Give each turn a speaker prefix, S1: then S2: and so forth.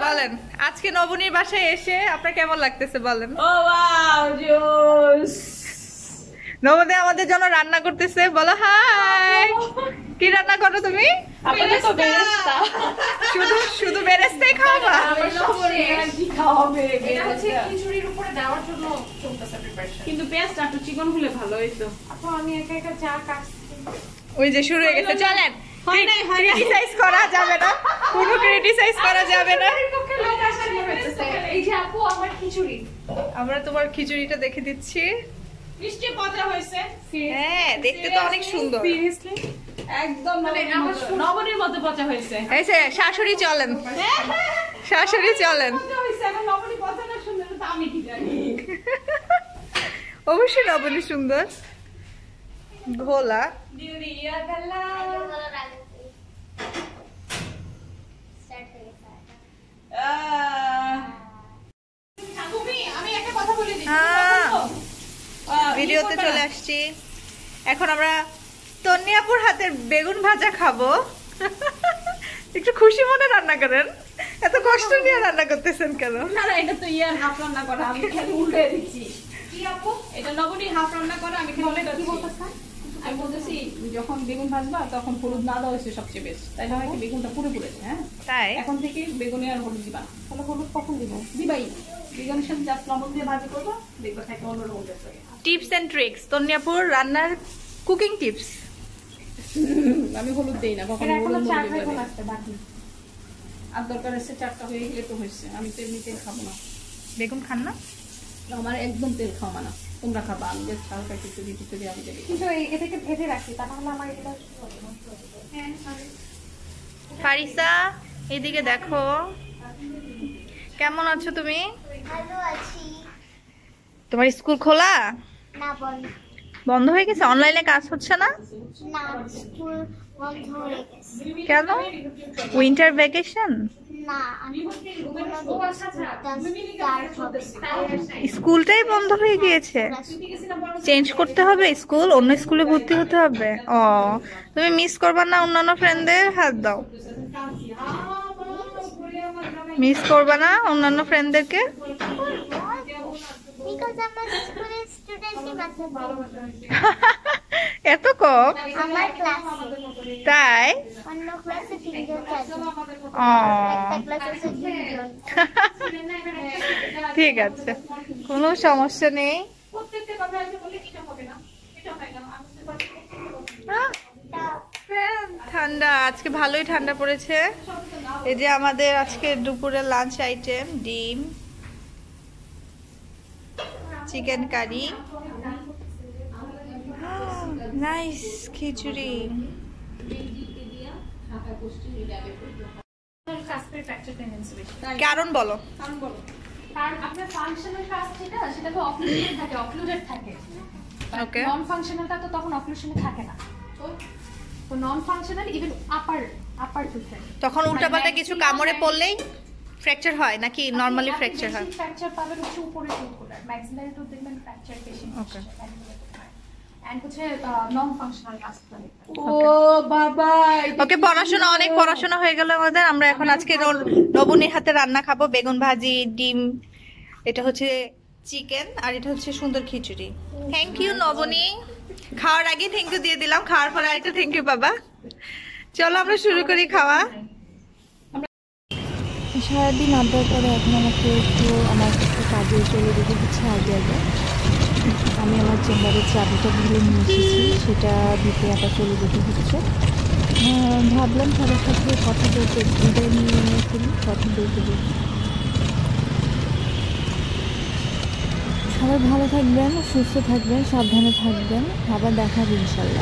S1: বলেন আজকে নবনীর বাসায় এসে আপনার কেমন লাগতেছে বলেন।
S2: ও ওয়াও জোস।
S1: নবনী আমাদের জন্য রান্না করতেছে, বলো হাই। কি রান্না করো তুমি?
S2: আপাতত বেরেস্তা।
S1: শুধু বেরেস্তাই খাওয়া?
S2: কি খাওয়াবে?
S3: এটা হচ্ছে খিচুড়ির উপরে দেওয়ার জন্য চলতেছে প্রিপারেশন।
S2: কিন্তু পেঁয়াজটা একটু চিকন হলে ভালো হইতো।
S3: আপু আমি একা একা চা কাটছি।
S1: ওই যে শুরু হয়ে গেছে, চলেন। ক্রিটিসাইজ করা যাবে না, কোনো ক্রিটিসাইজ করা যাবে না।
S3: এই যে আপু আমার খিচুড়ি,
S1: আমরা তোমার খিচুড়িটা দেখে দিচ্ছি।
S2: মিষ্টি মজা হয়েছে।
S1: হ্যাঁ, দেখতে তো অনেক সুন্দর।
S2: সিরিয়াসলি একদম মানে নবনীর মতো পচা হয়েছে।
S1: এই যে শাশুড়ি চলেন, শাশুড়ি চলেন।
S2: মজা হয়েছে। এখন নবনী পচা না সুন্দর তো আমি কি জানি।
S1: অবশ্যই নবনী সুন্দর। ভোলা
S2: দিউরিয়া গালা। আমি একটা কথা বলে দিই।
S1: ভিডিওতে চলে আসছি। এখন আমরা তন্নিয়াপুর হাতের বেগুন ভাজা খাবো। একটু খুশি মনে রান্না করেন, এত কষ্ট নিয়ে রান্না করতেছেন কেন?
S2: না না, এটা তো ইয়ার হাফ রান্না করা, আমি খালি উল্টে দিচ্ছি। কি আপু? এটা নবনীর হাফ রান্না করা, আমি খালি উল্টে দিচ্ছি। আমি বলতেছি যখন বেগুন ভাজবা তখন হলুদ না দেওয়া হচ্ছে সবচেয়ে বেস্ট, তাই না? কি বেগুনটা পুরো পুড়েছে। হ্যাঁ,
S1: তাই
S2: এখন থেকে বেগুনে আর হলুদ দিবা। তাহলে হলুদ কখন দিব? দিবাই। বেগুনের সাথে জাস্ট লবণ দিয়ে ভাজি করবা, দেখবা থাকে অন্যরকম টেস্ট লাগে।
S1: টিপস এন্ড ট্রিক্স, তন্নিয়াপুর রান্নার কুকিং টিপস।
S2: আমি হলুদ দেই না কখনো,
S3: এখনো
S2: হলুদ
S3: চা
S2: মরিচ
S3: খাইবো
S2: দেই।
S3: লাগতে বাকি।
S2: আর দরকার আছে 4টা হয়ে গেলে তো হয়েছে। আমি তো এমনি তেল খাবো না।
S1: বেগুন খান না?
S2: আমার একদম তেল খাওয়া না। তোমরা খাবা, আমি জাস্ট হালকা কিছু দিতে দিয়ে আমি দেবে।
S3: কিন্তু এটাকে ভেজে রাখি, তা নাহলে আমার এগুলো হ্যাঁ
S1: ফারিসা এদিকে দেখো, কেমন আছো তুমি?
S4: ভালো আছি।
S1: তোমার স্কুল খোলা?
S4: না বল।
S1: বন্ধ হয়ে গেছে? অনলাইনে কাজ হচ্ছে না?
S4: না, স্কুল বন্ধ হয়ে গেছে।
S1: কেন? Winter vacation?
S4: না, আমি স্টার্ট হবে।
S1: স্কুলটাই বন্ধ হয়ে গিয়েছে? চেঞ্জ করতে হবে স্কুল, অন্য স্কুলে ভর্তি হতে হবে। ও, তুমি মিস করবা না অন্যান্য ফ্রেন্ডদের? হাত দাও। মিস করবা না অন্যান্য ফ্রেন্ডদেরকে?
S4: বিকজ আমার স্কুলের স্টুডেন্টই মাত্র
S1: এত কম?
S4: আমার ক্লাসে।
S1: তাই?
S4: অন্য ক্লাসে 3 জন 4 জন।
S1: ও,
S4: একটা ক্লাসে 2 জন।
S1: ঠিক আছে, কোনো সমস্যা নেই। ঠান্ডা আজকে, ভালোই ঠান্ডা পড়েছে। এই যে আমাদের আজকে দুপুরের লাঞ্চ আইটেম, ডিম, চিকেন কারি, নাইস খিচুড়ি। কারণ বলো।
S3: কারণ আপনার ফাংশনাল কাজ সেটা তো অক্লুশন থাকে, অক্লুডেড থাকে।
S1: ওকে,
S3: নন ফাংশনালটা তো তখন অক্লুশনে থাকে না। তো নন ফাংশনাল ইভেন আপার টুথে
S1: তখন উল্টাপাল্টা কিছু কামড়ে পড়লেই ফ্র্যাকচার হয় নাকি নরমালি ফ্র্যাকচার হয়?
S3: ফ্র্যাকচার পাবেন হচ্ছে উপরের টুথগুলো, ম্যাক্সিলারি টুথ দেখবেন ফ্র্যাকচার বেশি।
S1: ওকে,
S3: এন্ড হচ্ছে নন ফাংশনাল কাজ করে।
S2: ও বাবা,
S1: ওকে, পড়াশোনা, অনেক পড়াশোনা হয়ে গেল আমাদের। আমরা এখন আজকে নবনীর হাতে রান্না খাবো, বেগুন ভাজি, ডিম, এটা হচ্ছে চিকেন, আর এটা হচ্ছে সুন্দর খিচুড়ি। থ্যাংক ইউ নবনী। খাওয়ার আগে থ্যাংক ইউ দিয়ে দিলাম, খাওয়ার পরে আরেকটা থ্যাংক ইউ বাবা। চলো আমরা শুরু করি খাওয়া।
S5: সারাদিন আড্ডার পরে এখন আমাকে আমার একটু কাজে চলে যেতে হচ্ছে আগে। আমি আমার চেম্বারের চাবিটা ভুলে নিয়ে এসেছি, সেটা দিতে আবার চলে যেতে হচ্ছে। ভাবলাম সবার সাথে কথা বলতে, বিদায় নিয়ে ফেলি, কথা বলতে বলতে। সবাই ভালো থাকবেন, সুস্থ থাকবেন, সাবধানে থাকবেন। আবার দেখা হবে ইনশাল্লাহ।